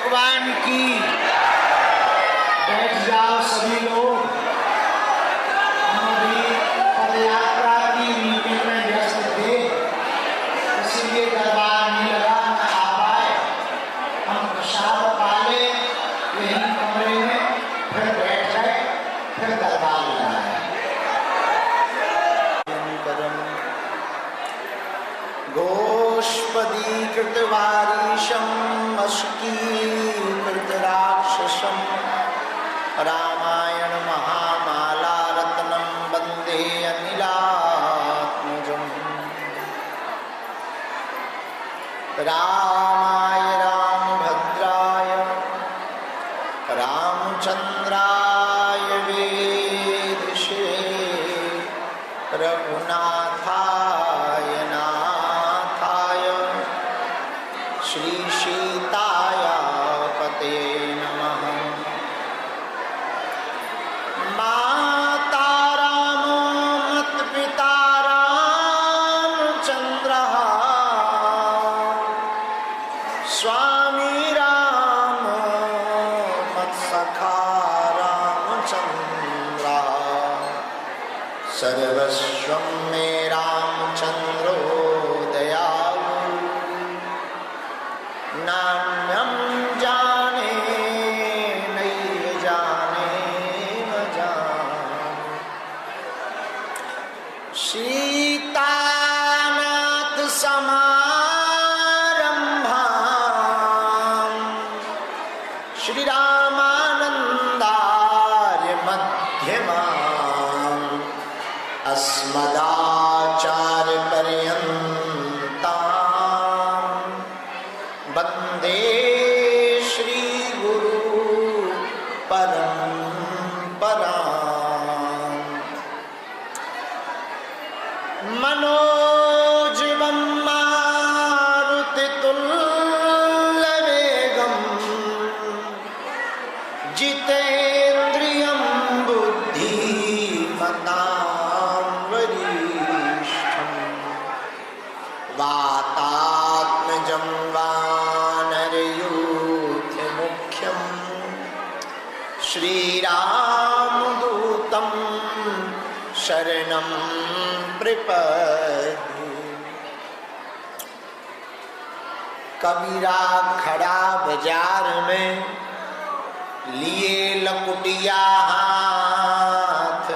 भगवान की। बैठ जाओ सभी लोग। हम अभी पदयात्रा की मीटिंग में व्यस्त थे, इसलिए दरबार नहीं लगा, न आ पाए। हम प्रसाद पा ले यही कमरे में, फिर बैठ गए, फिर दरबार लगाया। गोष्पदीकृतवारीशम् अश्कीकृतराक्षसम् रामायण महामाला रत्नं वन्दे अनिलात्मजम्। रामाय रामभद्राय रामचन्द्राय वेदसे रघुनाथाय नाथाय श्रीसीताय पतये नमः। माता रामो मत्पिता रामचन्द्रः स्वामी रामो मत्सखा रामचन्द्रः सर्वस्वं मे रामचन्द्रो दयालु नान्यं जाने नैव जाने न जाने। सीतानाथ समारम्भां श्री रामानन्दार्य मध्यमाम् अस्मदाचार्य पर्यन्तां वन्दे श्री गुरु परम्पराम्। मनोजवं मारुतितुल्यवेगं जितेन्द्रियं बुद्धिमतां वरिष्ठम् वातात्मजं वानरयूथमुख्यं श्रीरामदूतं शरणं प्रपद्ये। कबीरा खड़ा बाजार में लिए लकुटिया हाथ,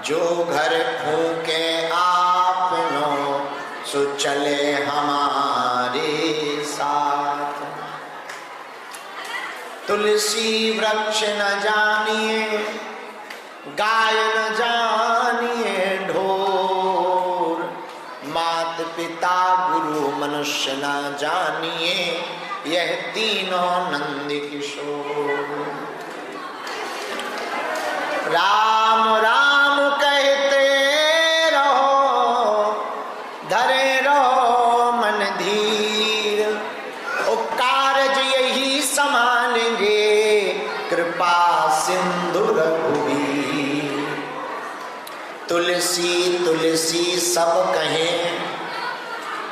जो घर फूके आपनो सो चले हमारे साथ। तुलसी वृक्ष न जानिए गाय न जानिए ढोर, मात पिता गुरु मनुष्य न जानिए यह तीनों नंद किशोर। राम राम कहते रहो धरे रहो मन धीर, ओ कारज यही संभालेंगे कृपा सिंधु रघुवीर। तुलसी तुलसी सब कहें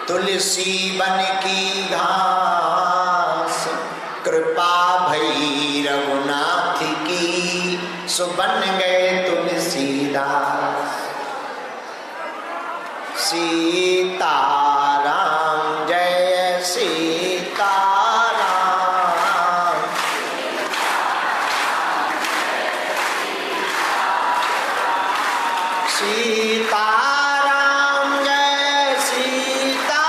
तुलसी बन की घास, कृपा भई रघुनाथ की सो बन गए तुलसीदास। सीताराम जय सीताराम, सीताराम जय सीताराम,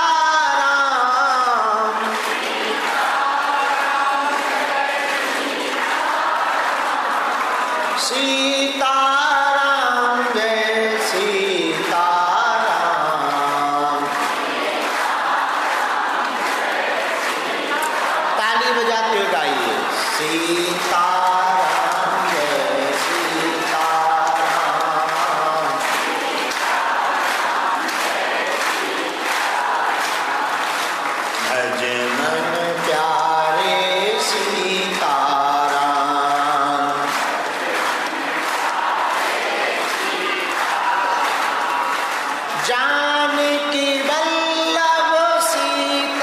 सीताराम जय सीताराम। ताली बजाते हुए गाइए सीताराम जय सीताराम। भज मन प्यारे सीताराम, जानकी वल्लभ सीताराम,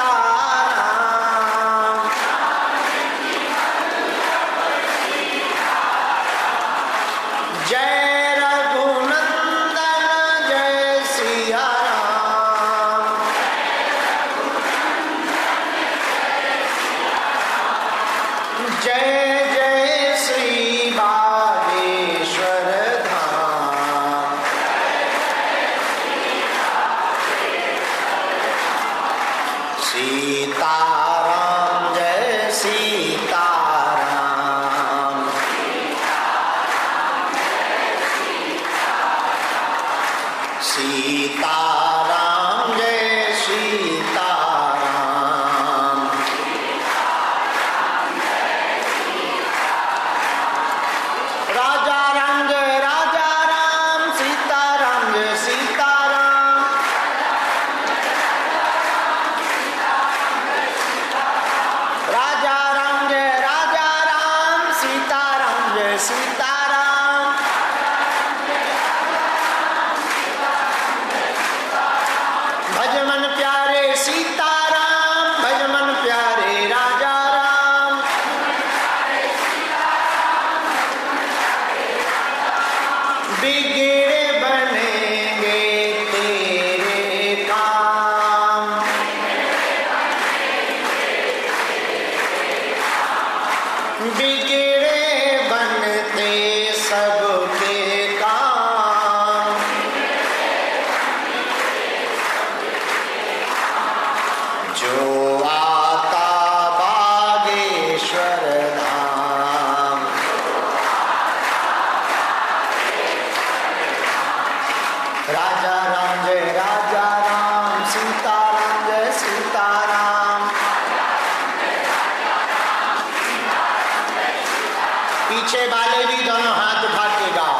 पीछे वाले भी दोनों हाथ उठा के गाओ।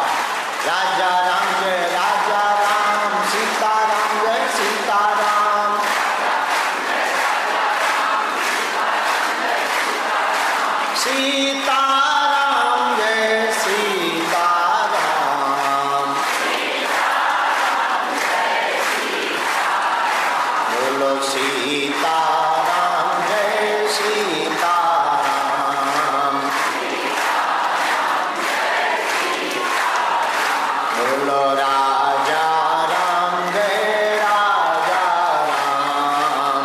राजा राम जय राजा राम, सीताराम जय सीताराम। सीताराम जय सीताराम। बोलो सीताराम जय सीताराम। बोलो राजा राम जय राजा राम।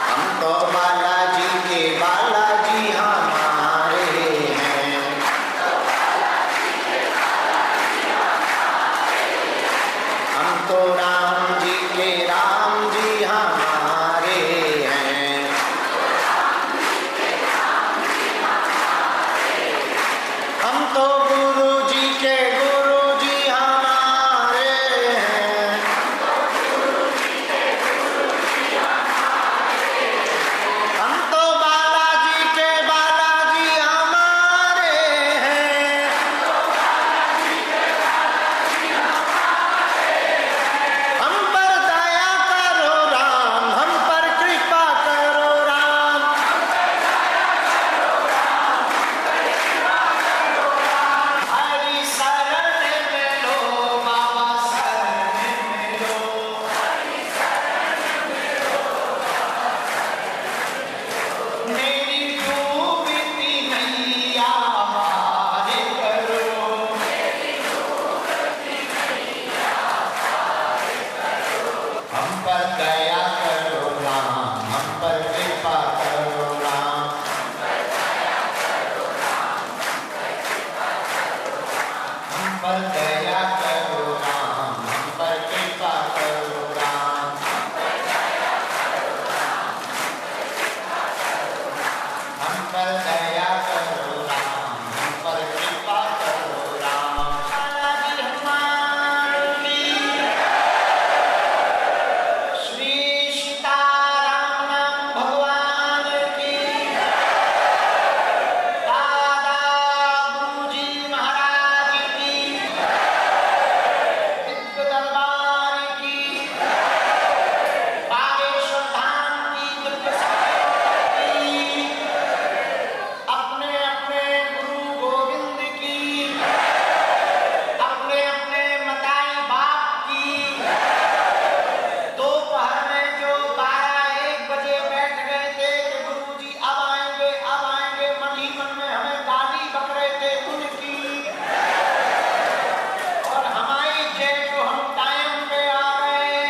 हम तो बालाजी के बालाजी हमारे हैं। हम तो राम जी के राम जी हमारे हैं। हम तो गुरु जी के गुरु जी हमारे हैं। हम तो बालाजी के बालाजी हमारे हैं। हम पर दया करो राम, हम पर कृपा करो राम। हरि शरण में लो बाबा, शरण में लो। मेरी डूबती नैया पार करो। हम पर दया करो राम, हम पर कृपा करो राम। हम पर दया करो राम, हम पर कृपा करो राम। हम पर दया करो राम, हम पर कृपा करो राम। बालाजी हनुमान की, श्री सीताराम भगवान की, दादा गुरुजी महाराज की, दिव्य दरबार की, बागेश्वर धाम की दिव्य सत्ता की, अपने अपने गुरु गोविंद की, अपने अपने मताई बाप की। दोपहर में जो 12-1 बजे बैठ गए थे कि गुरुजी अब आएंगे मन ही मन में हमें गाली बक रहे थे उनकी। और हमारी जय को हम टाइम पे आ गए।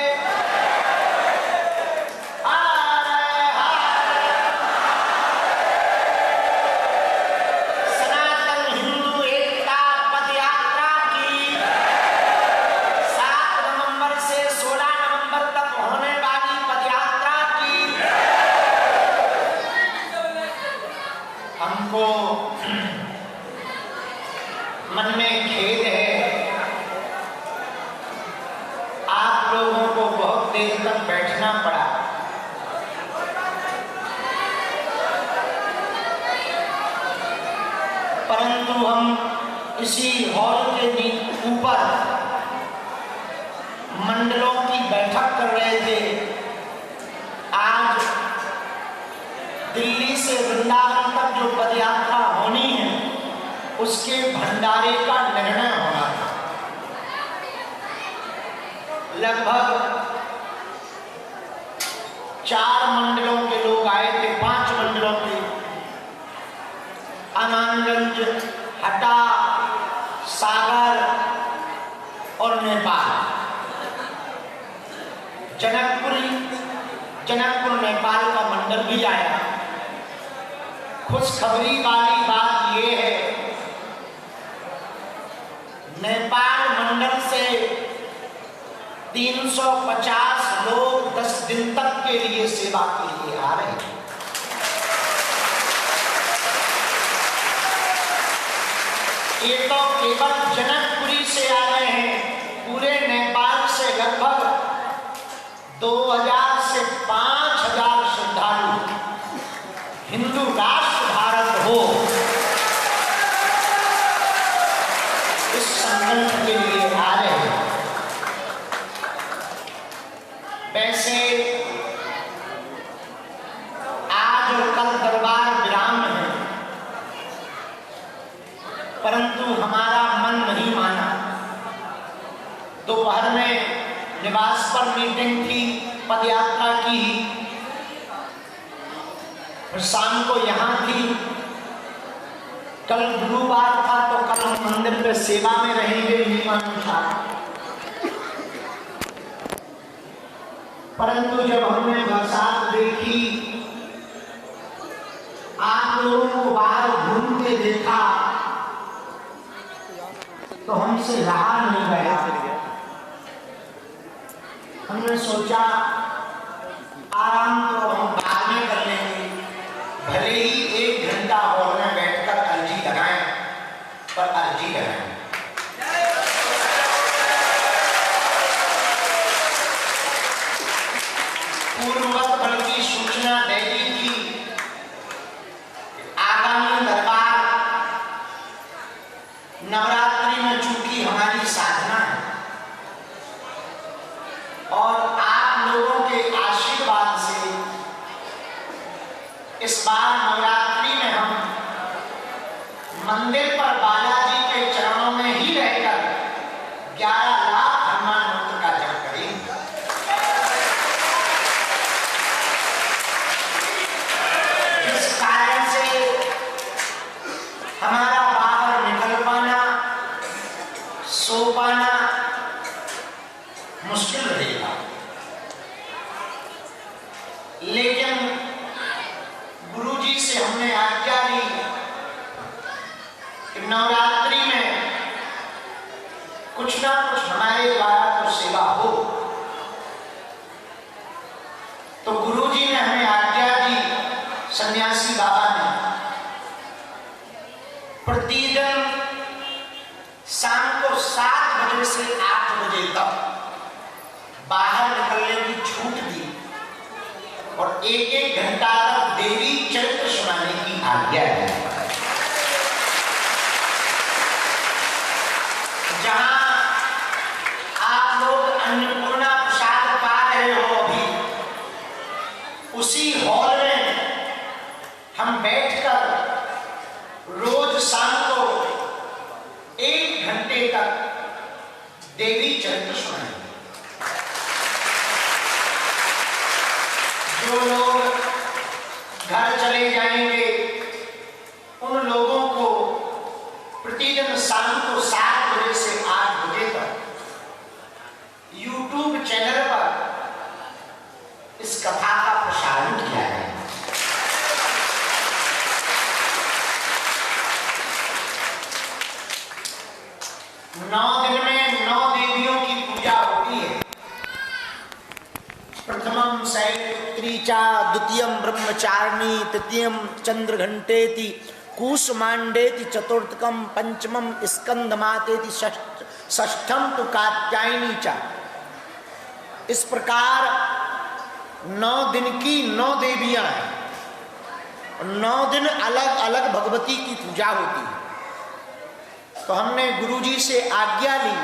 सनातन हिंदू एकता पद यात्रा की 7 नवंबर से 16 नवंबर तक होने वाली पदयात्रा की हमको मन में खेद है। आप लोगों को बहुत देर तक बैठना पड़ा। परंतु हम इसी हॉल के ऊपर मंडलों की बैठक कर रहे थे। आज दिल्ली से वृंदावन तक जो पदयात्रा होनी है उसके भंडारे का निर्णय होना था। लगभग 4 मंडलों के लोग आए थे, 5 मंडलों के, आनंदगंज, हटा, सागर और नेपाल। जनकपुर नेपाल का मंडल भी आया। खुशखबरी वाली बात यह है, नेपाल मंडल से 350 लोग 10 दिन तक के लिए सेवा के लिए आ रहे हैं। ये तो केवल जनकपुरी से आ रहे हैं। पूरे नेपाल से लगभग 2000 से 5000 श्रद्धालु वैसे आज और कल दरबार विराम है, परंतु हमारा मन नहीं माना। दोपहर में निवास पर मीटिंग थी, पदयात्रा की, और शाम को यहाँ थी। कल गुरुवार था तो कल हम मंदिर पे सेवा में रहेंगे, नियम था। परंतु जब हमने बरसात देखी, आप लोगों को बाहर घूमते देखा, तो हमसे रहा नहीं गया। हमने सोचा आराम तो हम बाद में कर लेंगे, भले ही 1 घंटा हॉल में बैठकर अर्जी लगाएं, पर अर्जी लगाएं। पूर्ववत बल्कि सूचना दे दी थी, आगामी दरबार नवरात्रि में चूंकि हमारी साधना है और आप लोगों के आशीर्वाद से इस बार नवरात्रि में हम मंदिर पर बालाजी के चरणों में ही रहकर 11 लाख हनुमान मंत्र का जप करेंगे। इस कारण से हमारा बाहर निकल पाना, सो पाना मुश्किल रहेगा, लेकिन गुरुजी से हमने आज्ञा ली कि नवरात्रि में कुछ ना कुछ हमारे द्वारा तो सेवा हो। तो गुरुजी ने हमें आज्ञा दी, सन्यासी बाबा ने, प्रतिदिन शाम को 7 बजे से 8 बजे तक बाहर निकलने की छूट दी और 1-1 घंटा तक देवी चरित्र सुनाने की आज्ञा दी। जहां आप लोग अन्नपूर्णा प्रसाद पा रहे हो, अभी उसी हॉल में हम बैठकर रोज शाम को 1 घंटे तक देवी चरित्र सुनाएंगे। जो लोग घर चले जाएंगे उन लोगों को प्रतिदिन शाम को 7 बजे से 8 बजे तक YouTube चैनल पर इस कथा का प्रसारण किया है। नौ दिन में 9 देवियों की पूजा होती है। प्रथमम शैलपुत्री चा, द्वितीयम ब्रह्मचारिणी, तृतीयम चंद्रघंटेति, कूष्मांडेति, चतुर्थकम पंचमम स्कंदमातेति, षष्ठम तो कात्यायनी चा। इस प्रकार 9 दिन की 9 देवियां हैं। 9 दिन अलग अलग भगवती की पूजा होती है। तो हमने गुरुजी से आज्ञा ली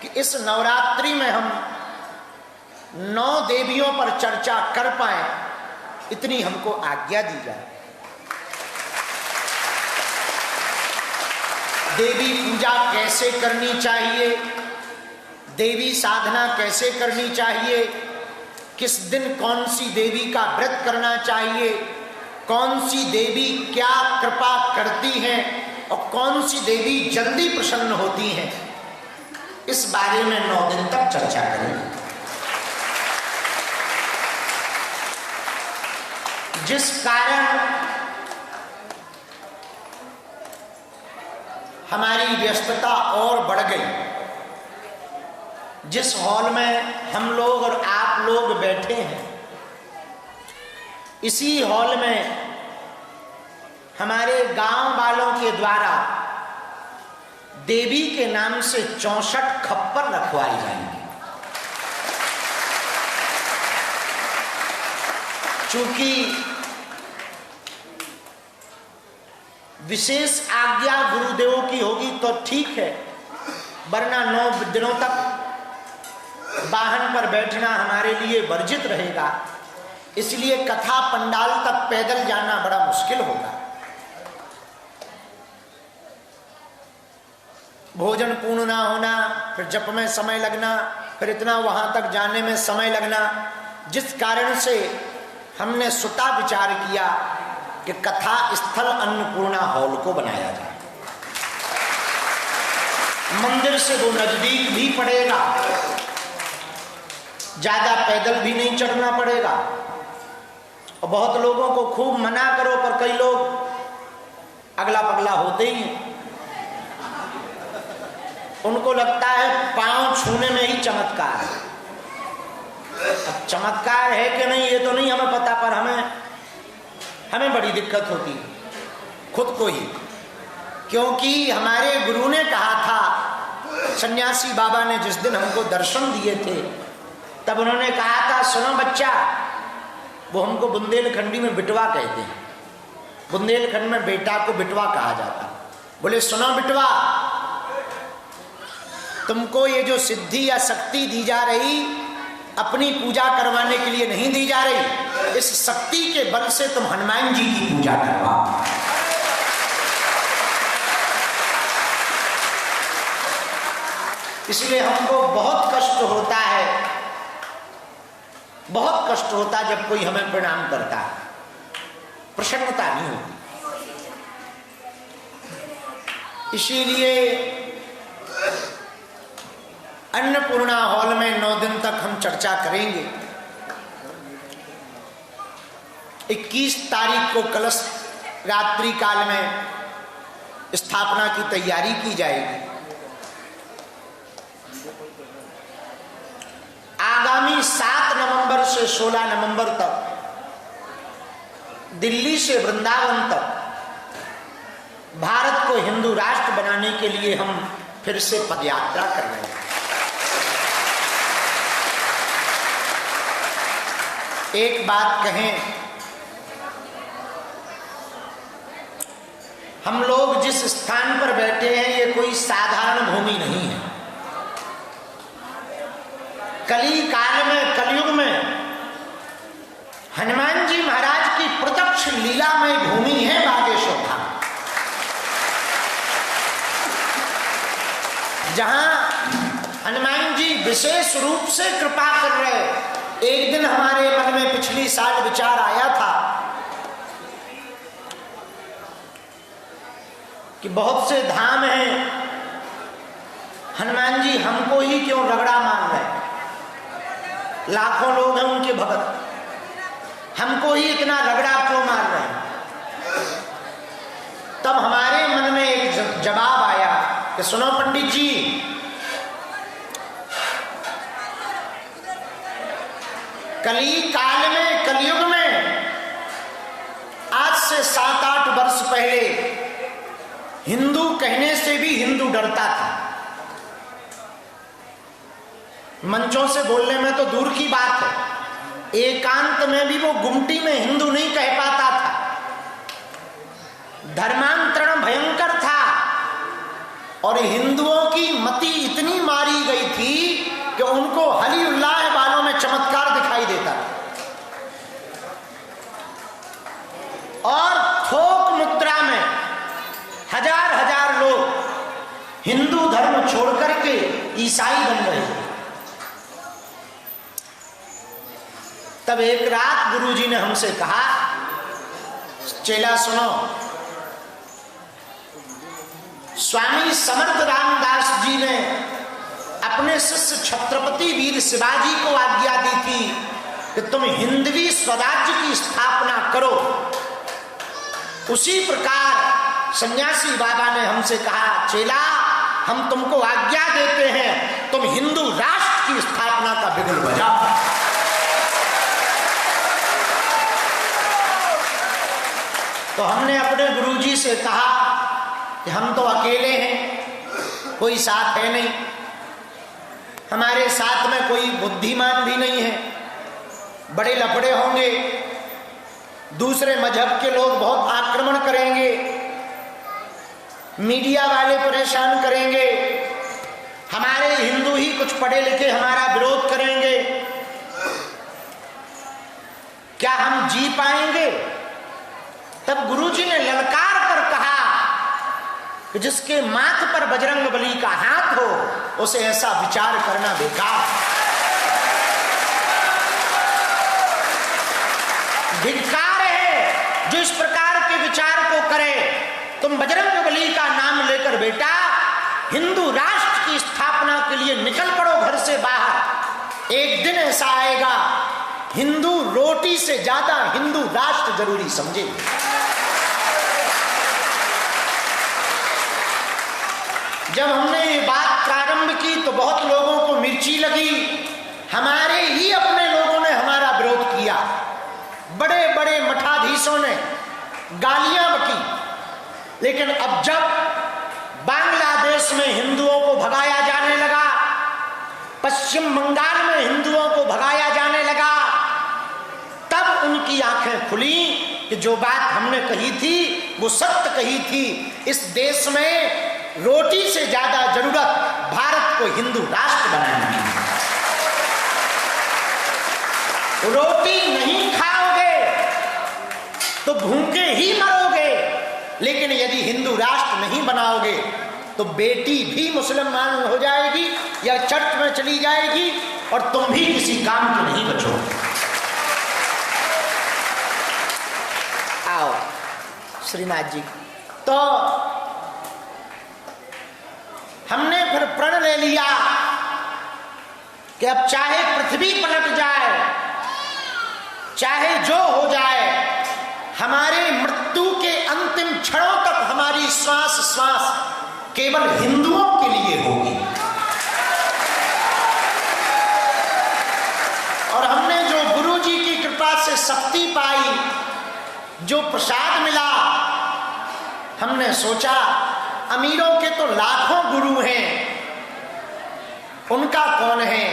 कि इस नवरात्रि में हम 9 देवियों पर चर्चा कर पाए, इतनी हमको आज्ञा दी जाए। देवी पूजा कैसे करनी चाहिए, देवी साधना कैसे करनी चाहिए, किस दिन कौन सी देवी का व्रत करना चाहिए, कौन सी देवी क्या कृपा करती हैं और कौन सी देवी जल्दी प्रसन्न होती हैं, इस बारे में 9 दिन तक चर्चा करेंगे। जिस कारण हमारी व्यस्तता और बढ़ गई, जिस हॉल में हम लोग और आप लोग बैठे हैं, इसी हॉल में हमारे गांव वालों के द्वारा देवी के नाम से 64 खप्पर रखवाई जाएंगे। चूंकि विशेष आज्ञा गुरुदेवों की होगी तो ठीक है, वरना 9 दिनों तक वाहन पर बैठना हमारे लिए वर्जित रहेगा, इसलिए कथा पंडाल तक पैदल जाना बड़ा मुश्किल होगा। भोजन पूर्ण ना होना, फिर जप में समय लगना, फिर इतना वहां तक जाने में समय लगना, जिस कारण से हमने स्वतः विचार किया कि कथा स्थल अन्नपूर्णा हॉल को बनाया जाए। मंदिर से वो नजदीक भी पड़ेगा, ज्यादा पैदल भी नहीं चढ़ना पड़ेगा। और बहुत लोगों को खूब मना करो, पर कई लोग अगला पगला होते ही हैं। उनको लगता है पांव छूने में ही चमत्कार है। अब चमत्कार है कि नहीं ये तो नहीं हमें पता, पर हमें बड़ी दिक्कत होती है खुद को ही, क्योंकि हमारे गुरु ने कहा था, सन्यासी बाबा ने जिस दिन हमको दर्शन दिए थे, तब उन्होंने कहा था, सुनो बच्चा, वो हमको बुंदेलखंडी में बिटवा कहते हैं, बुंदेलखंड में बेटा को बिटवा कहा जाता। बोले सुनो बिटवा, तुमको ये जो सिद्धि या शक्ति दी जा रही, अपनी पूजा करवाने के लिए नहीं दी जा रही, इस शक्ति के बल से तुम हनुमान जी की पूजा करवाओ। इसलिए हमको बहुत कष्ट होता है, बहुत कष्ट होता है जब कोई हमें प्रणाम करता है, प्रसन्नता नहीं होती। इसीलिए अन्नपूर्णा हॉल में 9 दिन तक हम चर्चा करेंगे। 21 तारीख को कलश रात्रि काल में स्थापना की तैयारी की जाएगी। आगामी 7 नवंबर से 16 नवंबर तक दिल्ली से वृंदावन तक भारत को हिंदू राष्ट्र बनाने के लिए हम फिर से पदयात्रा कर रहे हैं। एक बात कहें, हम लोग जिस स्थान पर बैठे हैं ये कोई साधारण भूमि नहीं है। कली काल में, कलयुग में हनुमान जी महाराज की प्रत्यक्ष लीलामय भूमि है बागेश्वर धाम, जहां हनुमान जी विशेष रूप से कृपा कर रहे। एक दिन हमारे मन में पिछली साल विचार आया था कि बहुत से धाम हैं, हनुमान जी हमको ही क्यों रगड़ा मार रहे, लाखों लोग हैं उनके भगत, हमको ही इतना रगड़ा क्यों मार रहे हैं। तब हमारे मन में एक जवाब आया कि सुनो पंडित जी, कली काल में, कलयुग में आज से 7-8 वर्ष पहले हिंदू कहने से भी हिंदू डरता था। मंचों से बोलने में तो दूर की बात है, एकांत में भी वो गुमटी में हिंदू नहीं कह पाता था। धर्मांतरण भयंकर था और हिंदुओं की मति इतनी मारी गई थी कि उनको हली उल्लाह वालों में चमत्कार दिखाई देता और थोक मुद्रा में हजार लोग हिंदू धर्म छोड़ करके ईसाई बन रहे थे। तब एक रात गुरुजी ने हमसे कहा, चेला सुनो, स्वामी समर्थ रामदास जी ने अपने शिष्य छत्रपति वीर शिवाजी को आज्ञा दी थी कि तुम हिंदवी स्वराज्य की स्थापना करो। उसी प्रकार सन्यासी बाबा ने हमसे कहा, चेला हम तुमको आज्ञा देते हैं, तुम हिंदू राष्ट्र की स्थापना का बिगुल बजाओ। तो हमने अपने गुरुजी से कहा कि हम तो अकेले हैं, कोई साथ है नहीं, हमारे साथ में कोई बुद्धिमान भी नहीं है, बड़े लफड़े होंगे, दूसरे मजहब के लोग बहुत आक्रमण करेंगे, मीडिया वाले परेशान करेंगे, हमारे हिंदू ही कुछ पढ़े लिखे हमारा विरोध करेंगे, क्या हम जी पाएंगे? तब गुरुजी ने ललकार कर कहा कि जिसके माथ पर बजरंगबली का हाथ हो उसे ऐसा विचार करना बेकार। धिक्कार है जो इस प्रकार के विचार को करे। तुम बजरंगबली का नाम लेकर बेटा हिंदू राष्ट्र की स्थापना के लिए निकल पड़ो घर से बाहर। एक दिन ऐसा आएगा हिंदू रोटी से ज्यादा हिंदू राष्ट्र जरूरी समझेंगे। जब हमने ये बात प्रारंभ की तो बहुत लोगों को मिर्ची लगी, हमारे ही अपने लोगों ने हमारा विरोध किया, बड़े बड़े मठाधीशों ने गालियां बकी। लेकिन अब जब बांग्लादेश में हिंदुओं को भगाया जाने लगा, पश्चिम बंगाल में हिंदुओं को भगाया जाने लगा, तब उनकी आंखें खुली कि जो बात हमने कही थी वो सत्य कही थी। इस देश में रोटी से ज्यादा जरूरत भारत को हिंदू राष्ट्र बनाने की। रोटी नहीं खाओगे तो भूखे ही मरोगे, लेकिन यदि हिंदू राष्ट्र नहीं बनाओगे तो बेटी भी मुसलमान हो जाएगी या चर्च में चली जाएगी और तुम भी किसी काम के नहीं बचोगे। आओ श्रीनाथ जी, तो हमने फिर प्रण ले लिया कि अब चाहे पृथ्वी पलट जाए, चाहे जो हो जाए, हमारे मृत्यु के अंतिम क्षणों तक हमारी श्वास श्वास केवल हिंदुओं के लिए होगी। और हमने जो गुरु जी की कृपा से शक्ति पाई, जो प्रसाद मिला, हमने सोचा अमीरों के तो लाखों गुरु हैं, उनका कौन है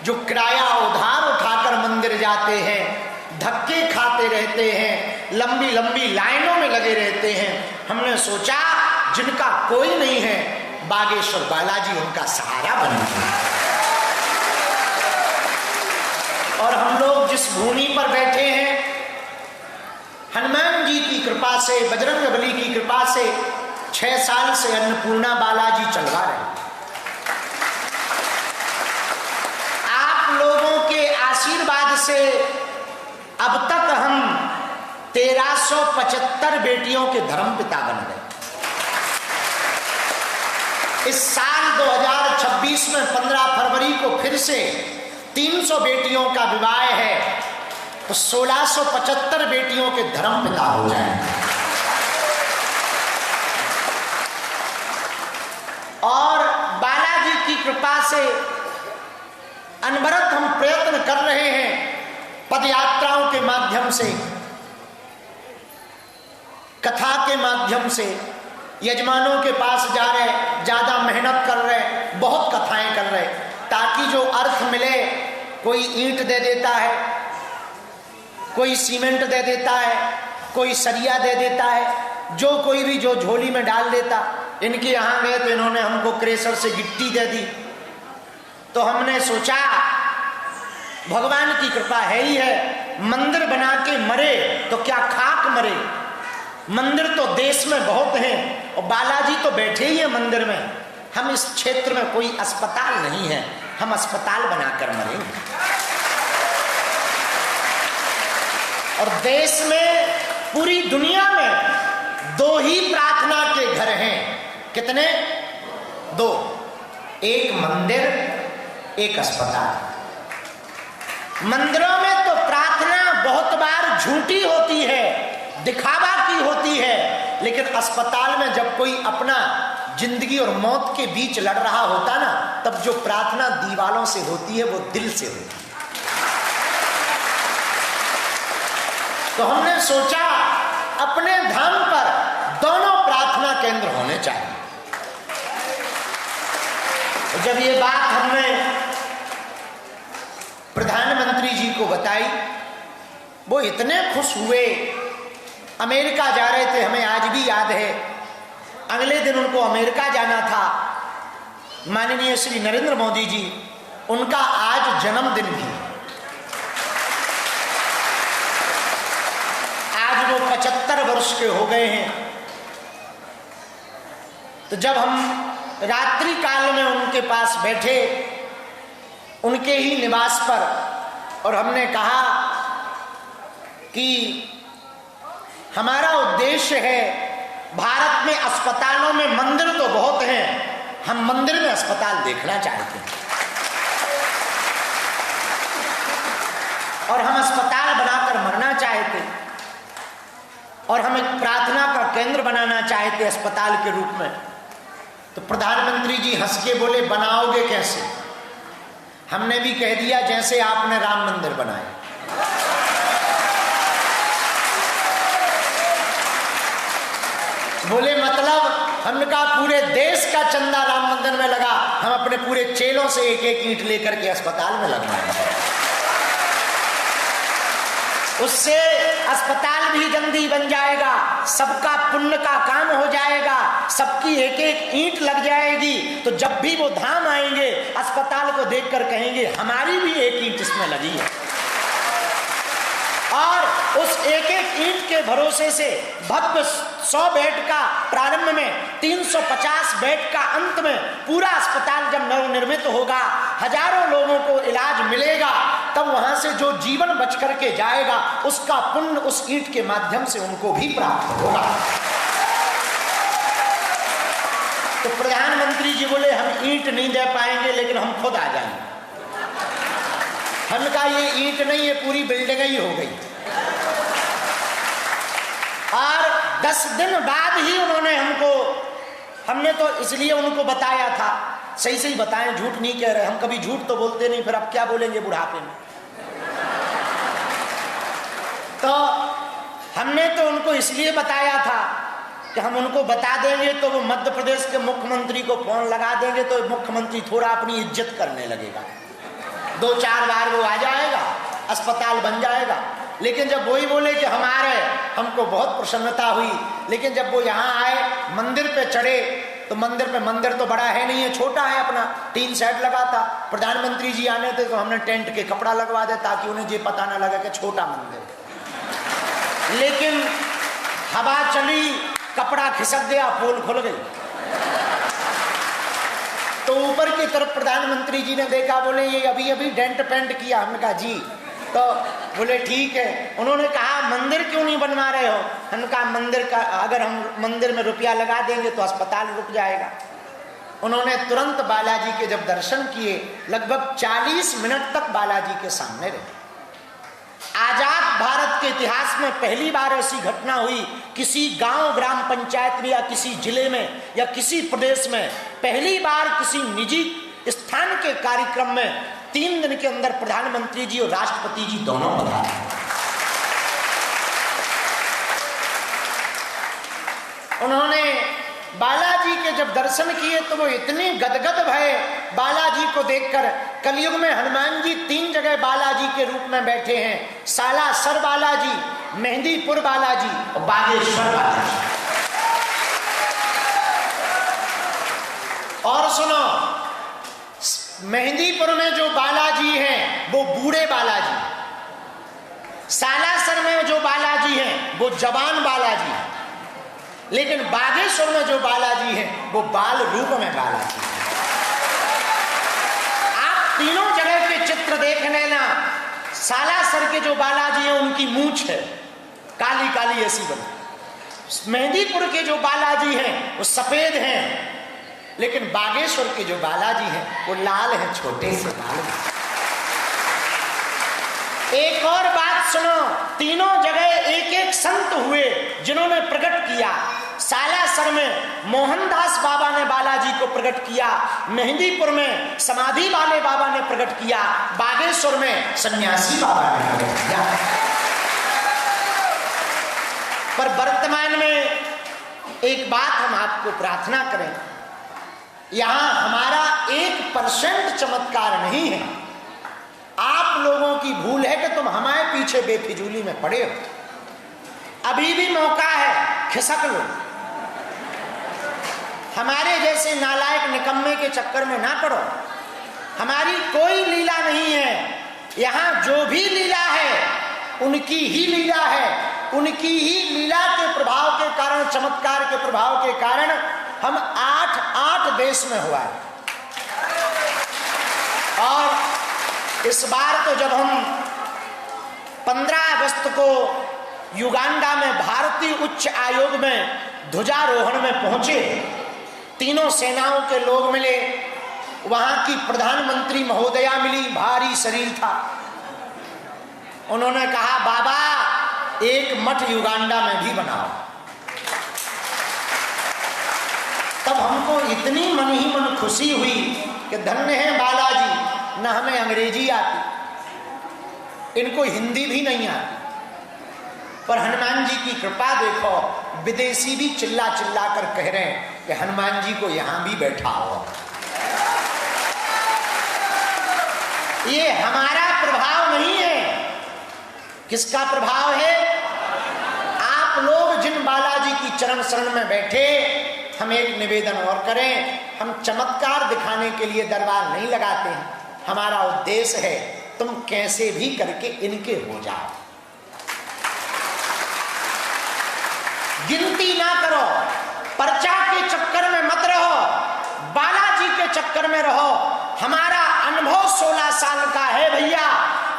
जो किराया उधार उठाकर मंदिर जाते हैं, धक्के खाते रहते हैं, लंबी लंबी लाइनों में लगे रहते हैं। हमने सोचा जिनका कोई नहीं है, बागेश्वर बालाजी उनका सहारा बनेंगे। और हम लोग जिस भूमि पर बैठे हैं, हनुमान जी की कृपा से, बजरंगबली की कृपा से 6 साल से अन्नपूर्णा बालाजी चलवा रहे। आप लोगों के आशीर्वाद से अब तक हम 1375 बेटियों के धर्मपिता बन गए। इस साल 2026 में 15 फरवरी को फिर से 300 बेटियों का विवाह है, तो 1675 बेटियों के धर्मपिता हो जाएंगे। और बालाजी की कृपा से अनवरत हम प्रयत्न कर रहे हैं, पद यात्राओं के माध्यम से, कथा के माध्यम से, यजमानों के पास जा रहे, ज्यादा मेहनत कर रहे, बहुत कथाएं कर रहे, ताकि जो अर्थ मिले, कोई ईंट दे देता है, कोई सीमेंट दे देता है, कोई सरिया दे देता है, जो कोई भी जो झोली में डाल देता। इनके यहाँ गए तो इन्होंने हमको क्रेशर से गिट्टी दे दी। तो हमने सोचा भगवान की कृपा है ही है, मंदिर बना के मरे तो क्या खाक मरे। मंदिर तो देश में बहुत हैं और बालाजी तो बैठे ही हैं मंदिर में। हम इस क्षेत्र में कोई अस्पताल नहीं है, हम अस्पताल बनाकर मरेंगे। और देश में, पूरी दुनिया में 2 ही प्रार्थना के घर हैं। कितने? 2। एक मंदिर, एक अस्पताल। मंदिरों में तो प्रार्थना बहुत बार झूठी होती है, दिखावा की होती है, लेकिन अस्पताल में जब कोई अपना जिंदगी और मौत के बीच लड़ रहा होता ना, तब जो प्रार्थना दीवालों से होती है वो दिल से होती है। तो हमने सोचा अपने धाम पर दोनों प्रार्थना केंद्र होने चाहिए। जब ये बात हमने प्रधानमंत्री जी को बताई, वो इतने खुश हुए। अमेरिका जा रहे थे, हमें आज भी याद है, अगले दिन उनको अमेरिका जाना था। माननीय श्री नरेंद्र मोदी जी, उनका आज जन्मदिन भी। आज वो 75 वर्ष के हो गए हैं। तो जब हम रात्रि काल में उनके पास बैठे, उनके ही निवास पर, और हमने कहा कि हमारा उद्देश्य है, भारत में अस्पतालों में मंदिर तो बहुत हैं, हम मंदिर में अस्पताल देखना चाहते हैं और हम अस्पताल बनाकर मरना चाहते हैं और हम एक प्रार्थना का केंद्र बनाना चाहते अस्पताल के रूप में। तो प्रधानमंत्री जी हंस के बोले, बनाओगे कैसे? हमने भी कह दिया जैसे आपने राम मंदिर बनाया। बोले मतलब? हमने कहा पूरे देश का चंदा राम मंदिर में लगा, हम अपने पूरे चेलों से एक एक ईंट लेकर के अस्पताल में लगवाएंगे। उससे अस्पताल भी जल्दी बन जाएगा, सबका पुण्य का काम हो जाएगा, सबकी एक एक ईंट लग जाएगी। तो जब भी वो धाम आएंगे, अस्पताल को देखकर कहेंगे हमारी भी एक ईंट इसमें लगी है। और उस एक एक ईंट के भरोसे से भव्य 100 बेड का प्रारंभ में, 350 बेड का अंत में, पूरा अस्पताल जब नवनिर्मित होगा, हजारों लोगों को इलाज मिलेगा, तब वहां से जो जीवन बच करके जाएगा, उसका पुण्य उस ईंट के माध्यम से उनको भी प्राप्त होगा। तो प्रधानमंत्री जी बोले हम ईंट नहीं दे पाएंगे, लेकिन हम खुद आ जाएंगे। हमने कहा ये ईंट नहीं, ये पूरी बिल्डिंग ही हो गई। और 10 दिन बाद ही उन्होंने हमने तो इसलिए उनको बताया था, सही सही बताएं, झूठ नहीं कह रहे, हम कभी झूठ तो बोलते नहीं, फिर अब क्या बोलेंगे बुढ़ापे में। तो हमने तो उनको इसलिए बताया था कि हम उनको बता देंगे तो वो मध्य प्रदेश के मुख्यमंत्री को फोन लगा देंगे, तो मुख्यमंत्री थोड़ा अपनी इज्जत करने लगेगा, 2-4 बार वो आ जाएगा, अस्पताल बन जाएगा। लेकिन जब वही बोले कि हम आ रहे, हमको बहुत प्रसन्नता हुई। लेकिन जब वो यहाँ आए, मंदिर पे चढ़े, तो मंदिर तो बड़ा है नहीं है, छोटा है, अपना 3 सेट लगा था। प्रधानमंत्री जी आने थे तो हमने टेंट के कपड़ा लगवा दिया ताकि उन्हें ये पता ना लगे कि छोटा मंदिर। लेकिन हवा चली, कपड़ा खिसक गया, पोल खुल गई। तो ऊपर की तरफ प्रधानमंत्री जी ने देखा, बोले ये अभी अभी डेंट पेंट किया। हमने कहा जी। तो बोले ठीक है। उन्होंने कहा मंदिर क्यों नहीं बनवा रहे हो? हमने कहा मंदिर का, अगर हम मंदिर में रुपया लगा देंगे तो अस्पताल रुक जाएगा। उन्होंने तुरंत बालाजी के जब दर्शन किए, लगभग 40 मिनट तक बालाजी के सामने रहे। आजाद भारत के इतिहास में पहली बार ऐसी घटना हुई, किसी गांव ग्राम पंचायत में या किसी जिले में या किसी प्रदेश में पहली बार किसी निजी स्थान के कार्यक्रम में 3 दिन के अंदर प्रधानमंत्री जी और राष्ट्रपति जी दोनों पधारे। उन्होंने बालाजी के जब दर्शन किए तो वो इतने गदगद भये बालाजी को देखकर। कलयुग में हनुमान जी 3 जगह बालाजी के रूप में बैठे हैं, सालासर बालाजी, मेहंदीपुर बालाजी और बागेश्वर बालाजी। और सुनो, मेहंदीपुर में जो बालाजी हैं वो बूढ़े बालाजी, सालासर में जो बालाजी हैं वो जवान बालाजी, लेकिन बागेश्वर में जो बालाजी हैं वो बाल रूप में बालाजी। आप तीनों जगह के चित्र देख लेना। सालासर के जो बालाजी हैं उनकी मूंछ है काली काली ऐसी बनी। मेहंदीपुर के जो बालाजी हैं वो सफेद हैं, लेकिन बागेश्वर के जो बालाजी हैं वो लाल हैं, छोटे से बाल। एक और बात सुनो, तीनों जगह एक एक संत हुए जिन्होंने प्रकट किया। सालासर में मोहनदास बाबा ने बालाजी को प्रकट किया, मेहंदीपुर में समाधि वाले बाबा ने प्रकट किया, बागेश्वर में सन्यासी बाबा ने प्रकट किया। पर वर्तमान में एक बात हम आपको प्रार्थना करें, यहां हमारा 1% चमत्कार नहीं है। आप लोगों की भूल है कि तुम हमारे पीछे बेफिजूली में पड़े हो। अभी भी मौका है, खिसक लो। हमारे जैसे नालायक निकम्मे के चक्कर में ना पड़ो। हमारी कोई लीला नहीं है, यहाँ जो भी लीला है उनकी ही लीला है। उनकी ही लीला के प्रभाव के कारण, चमत्कार के प्रभाव के कारण हम 8 देश में हुआ है। और इस बार तो जब हम 15 अगस्त को युगांडा में भारतीय उच्च आयोग में ध्वजारोहण में पहुंचे, तीनों सेनाओं के लोग मिले, वहां की प्रधानमंत्री महोदया मिली, भारी शरीर था। उन्होंने कहा, बाबा एक मठ युगांडा में भी बनाओ। तब हमको इतनी मन ही मन खुशी हुई कि धन्य है बालाजी, न हमें अंग्रेजी आती, इनको हिंदी भी नहीं आती, पर हनुमान जी की कृपा देखो, विदेशी भी चिल्ला चिल्ला कर कह रहे हैं कि हनुमान जी को यहां भी बैठा हो। ये हमारा प्रभाव नहीं है। किसका प्रभाव है? आप लोग जिन बालाजी की चरण शरण में बैठे। हम एक निवेदन और करें, हम चमत्कार दिखाने के लिए दरबार नहीं लगाते हैं। हमारा उद्देश्य है तुम कैसे भी करके इनके हो जाओ। गिनती ना करो, पर्चा के चक्कर में मत रहो, बालाजी के चक्कर में रहो। हमारा अनुभव 16 साल का है भैया।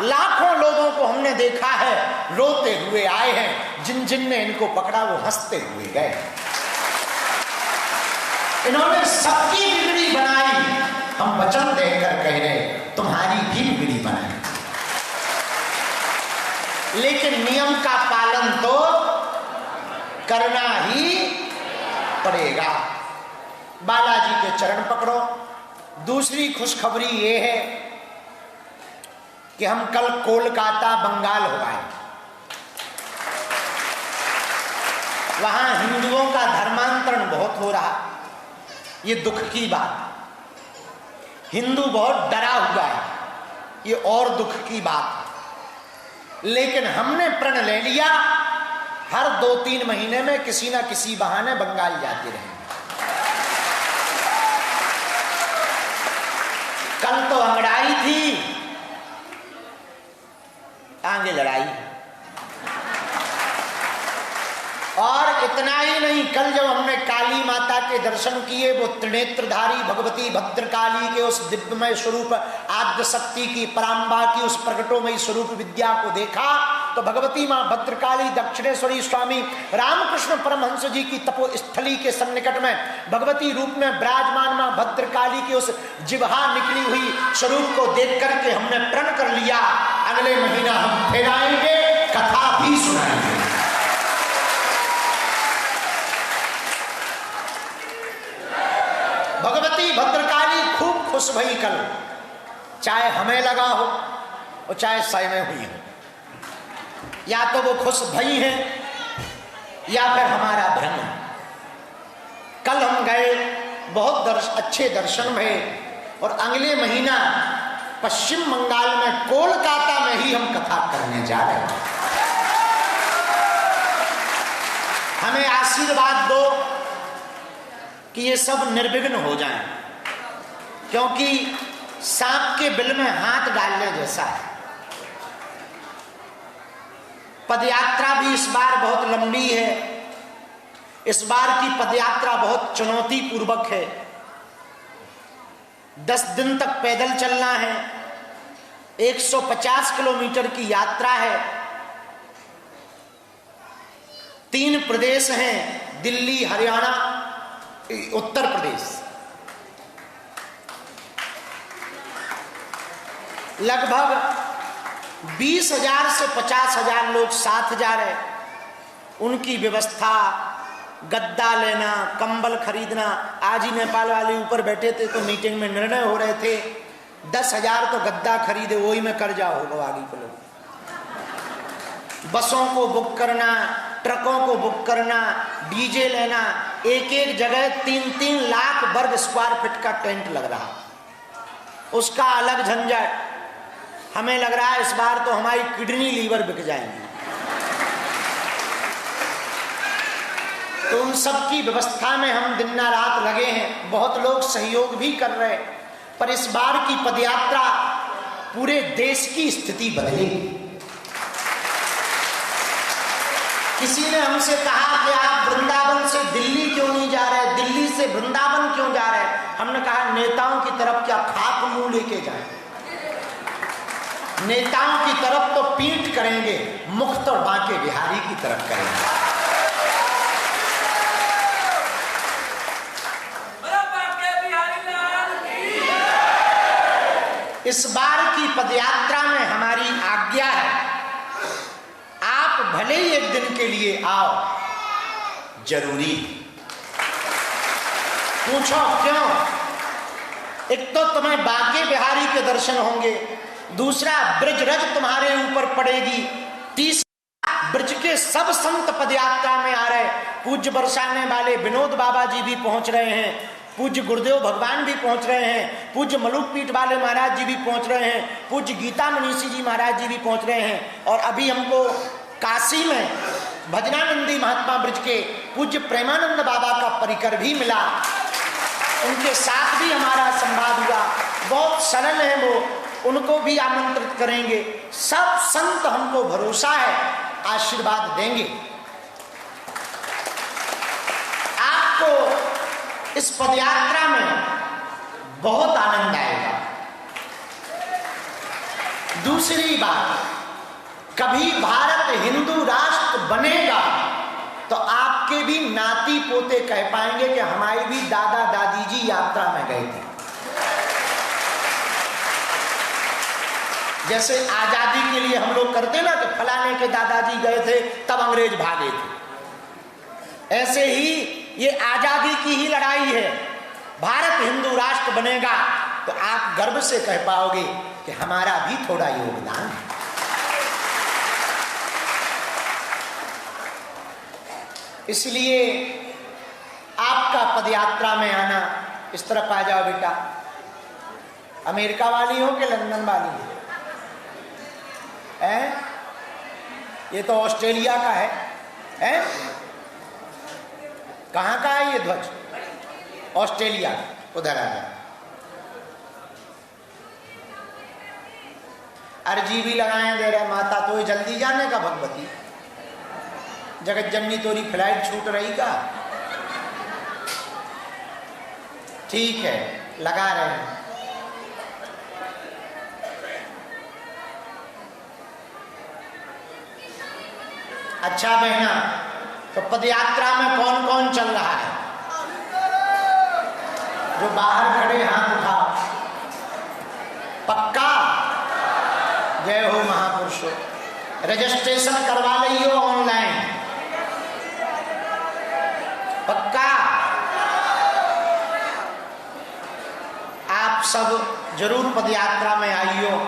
लाखों लोगों को हमने देखा है, रोते हुए आए हैं। जिन जिन ने इनको पकड़ा वो हंसते हुए गए। इन्होंने सबकी बिगड़ी बनाई। हम वचन देकर कह रहे तुम्हारी भी बिगड़ी बनाई, लेकिन नियम का पालन तो करना ही पड़ेगा। बालाजी के चरण पकड़ो। दूसरी खुशखबरी ये है कि हम कल कोलकाता बंगाल हो आए। वहां हिंदुओं का धर्मांतरण बहुत हो रहा, ये दुख की बात। हिंदू बहुत डरा हुआ है, ये और दुख की बात। लेकिन हमने प्रण ले लिया, हर 2-3 महीने में किसी ना किसी बहाने बंगाल जाते रहेंगे। कल तो अंगड़ाई थी, आगे लड़ाई। और इतना ही नहीं, कल जब हमने काली माता के दर्शन किए, वो त्रिनेत्रधारी भगवती भद्रकाली के उस दिव्यमय स्वरूप, आद्य शक्ति की, पराम्बा की उस प्रकटोमयी स्वरूप विद्या को देखा, तो भगवती मां भद्रकाली दक्षिणेश्वरी स्वामी रामकृष्ण परमहंस जी की तपो स्थली के सन्निकट में भगवती रूप में विराजमान मां भद्रकाली की उस जिह्वा निकली हुई स्वरूप को देख करके हमने प्रण कर लिया, अगले महीना हम फिर आएंगे, कथा भी सुनाएंगे। भगवती भद्रकाली खूब खुश भई कल, चाहे हमें लगा हो और चाहे स्वयं हुई हो। या तो वो खुश भई हैं या फिर हमारा भ्रम है। कल हम गए, बहुत अच्छे दर्शन हुए, और अगले महीना पश्चिम बंगाल में कोलकाता में ही हम कथा करने जा रहे हैं। हमें आशीर्वाद दो कि ये सब निर्विघ्न हो जाएं, क्योंकि सांप के बिल में हाथ डालने जैसा है। पदयात्रा भी इस बार बहुत लंबी है। इस बार की पदयात्रा बहुत चुनौती पूर्वक है। 10 दिन तक पैदल चलना है। 150 किलोमीटर की यात्रा है। 3 प्रदेश हैं, दिल्ली, हरियाणा, उत्तर प्रदेश। लगभग 20,000 से 50,000 लोग साथ जा रहे। उनकी व्यवस्था, गद्दा लेना, कंबल खरीदना। आज ही नेपाल वाले ऊपर बैठे थे तो मीटिंग में निर्णय हो रहे थे 10,000 तो गद्दा खरीदे, वही में कर जाओ होगा आगे को लोग। बसों को बुक करना, ट्रकों को बुक करना, डीजे लेना। एक एक जगह 3-3 लाख वर्ग स्क्वायर फीट का टेंट लग रहा, उसका अलग झंझट। हमें लग रहा है इस बार तो हमारी किडनी लीवर बिक जाएंगी। तो तो उन सब की व्यवस्था में हम दिन रात लगे हैं, बहुत लोग सहयोग भी कर रहे हैं। पर इस बार की पदयात्रा पूरे देश की स्थिति बदलेगी। किसी ने हमसे कहा कि आप वृंदावन से दिल्ली क्यों नहीं जा रहे, दिल्ली से वृंदावन क्यों जा रहे? हमने कहा नेताओं की तरफ क्या खाक मुंह लेके जाएं? नेताओं की तरफ तो पीठ करेंगे, मुख तो बांके बिहारी की तरफ करेंगे। इस बार की पदयात्रा में हमारी आज्ञा है, आप भले ही एक दिन के लिए आओ, जरूरी। पूछो क्यों? एक तो तुम्हें बांके बिहारी के दर्शन होंगे, दूसरा ब्रजरज तुम्हारे ऊपर पड़ेगी, तीसरा ब्रज के सब संत पदयात्रा में आ रहे। पूज्य बरसाने वाले विनोद बाबा जी भी पहुंच रहे हैं, पूज्य गुरुदेव भगवान भी पहुंच रहे हैं, पूज्य मलुक पीठ वाले महाराज जी भी पहुंच रहे हैं, पूज्य गीता मनीषी जी महाराज जी भी पहुंच रहे हैं। और अभी हमको काशी में भजनानंदी महात्मा ब्रज के पूज्य प्रेमानंद बाबा का परिकर भी मिला, उनके साथ भी हमारा संवाद हुआ। बहुत सरल है वो, उनको भी आमंत्रित करेंगे। सब संत हमको भरोसा है आशीर्वाद देंगे। आपको इस पदयात्रा में बहुत आनंद आएगा। दूसरी बात, कभी भारत हिंदू राष्ट्र बनेगा तो आपके भी नाती पोते कह पाएंगे कि हमारे भी दादा दादी जी यात्रा में गए थे। जैसे आजादी के लिए हम लोग करते ना कि फलाने के दादाजी गए थे तब अंग्रेज भागे थे, ऐसे ही ये आजादी की ही लड़ाई है। भारत हिंदू राष्ट्र बनेगा तो आप गर्व से कह पाओगे कि हमारा भी थोड़ा योगदान है। इसलिए आपका पदयात्रा में आना, इस तरफ आ जाओ बेटा। अमेरिका वाली हो कि लंदन वाली हो? ये तो ऑस्ट्रेलिया का है? कहाँ का है ये ध्वज? ऑस्ट्रेलिया। उधर आ जाए। अर्जी भी लगाए दे रहे माता, तो जल्दी जाने का भगवती, जगत जननी तोरी फ्लाइट छूट रही का? ठीक है, लगा रहे हैं। अच्छा बहना, तो पदयात्रा में कौन कौन चल रहा है? जो बाहर खड़े हाथ उठाओ। पक्का? जय हो महापुरुषों। रजिस्ट्रेशन करवा लियो ऑनलाइन। पक्का? आप सब जरूर पदयात्रा में आइयो।